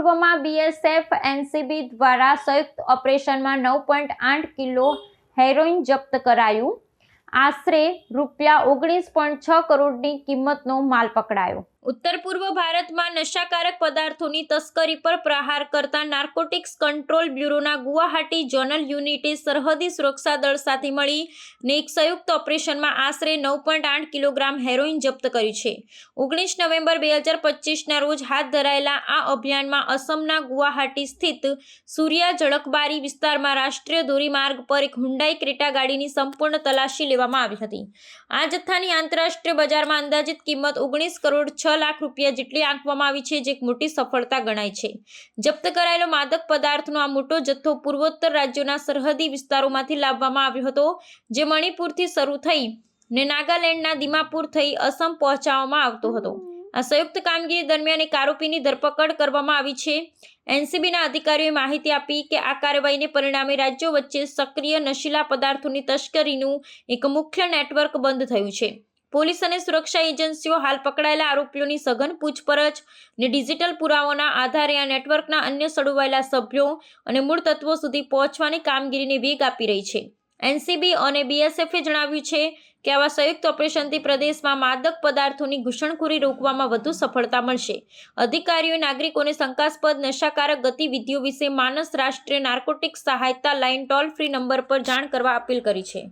પૂર્વમાં BSF NCB દ્વારા સંયુક્ત ઓપરેશનમાં 9.8 કિલો હેરોઇન જપ્ત કરાયું. આશરે ₹19.6 કરોડની કિંમતનો માલ પકડાયો. ઉત્તર પૂર્વ ભારતમાં નશાકારક પદાર્થોની તસ્કરી પર પ્રહાર કરતા નાર્કોટિક્સ કંટ્રોલ બ્યુરોના ગુવાહાટી ઝોનલ યુનિટે સરહદી સુરક્ષા દળ સાથે મળીને એક સંયુક્ત ઓપરેશનમાં આશરે 9.8 કિલોગ્રામ હેરોઇન જપ્ત કર્યું છે. 19 નવેમ્બર 2025ના રોજ હાથ ધરાયેલા આ અભિયાનમાં અસમના ગુવાહાટી સ્થિત સૂર્યા જળકબારી વિસ્તારમાં રાષ્ટ્રીય ધોરીમાર્ગ પર એક હુન્ડાઈ ક્રેટા ગાડીની સંપૂર્ણ તલાશી લેવામાં આવી હતી. આ જથ્થાની આંતરરાષ્ટ્રીય બજારમાં અંદાજિત કિંમત 19 કરોડ 6 લાખ રૂપિયા જેટલી આંકવામાં આવી છે, જે એક મોટી સફળતા ગણાય છે. જપ્ત કરાયેલો માદક પદાર્થનો આ મોટો જથ્થો પૂર્વોત્તર રાજ્યોના સરહદી વિસ્તારોમાંથી લાવવામાં આવ્યો હતો, જે મણિપુરથી શરૂ થઈને નાગાલેન્ડના દિમાપુર થઈ અસમ પહોંચાડવામાં આવતો હતો. આ સંયુક્ત કામગીરી દરમિયાન એક આરોપીની ધરપકડ કરવામાં આવી છે. એનસીબીના અધિકારીઓએ માહિતી આપી કે આ કાર્યવાહીને પરિણામે રાજ્યો વચ્ચે સક્રિય નશીલા પદાર્થોની તસ્કરીનું એક મુખ્ય નેટવર્ક બંધ થયું છે. પોલીસ અને સુરક્ષા એજન્સીઓ હાલ પકડાયેલા આરોપીઓની સઘન પૂછપરછ અને ડિજિટલ પુરાવાના આધારે આ નેટવર્કના અન્ય સંડોવાયેલા સભ્યો અને મૂળ તત્વો સુધી પહોંચવાની કામગીરીને વેગ આપી રહી છે. એનસીબી અને બીએસએફે જણાવ્યું છે કે આવા સંયુક્ત ઓપરેશનથી પ્રદેશમાં માદક પદાર્થોની ઘૂસણખોરી રોકવામાં વધુ સફળતા મળશે. અધિકારીઓએ નાગરિકોને શંકાસ્પદ નશાકારક ગતિવિધિઓ વિશે માનસ રાષ્ટ્રીય નાર્કોટિક્સ સહાયતા લાઇન ટોલ ફ્રી નંબર પર જાણ કરવા અપીલ કરી છે.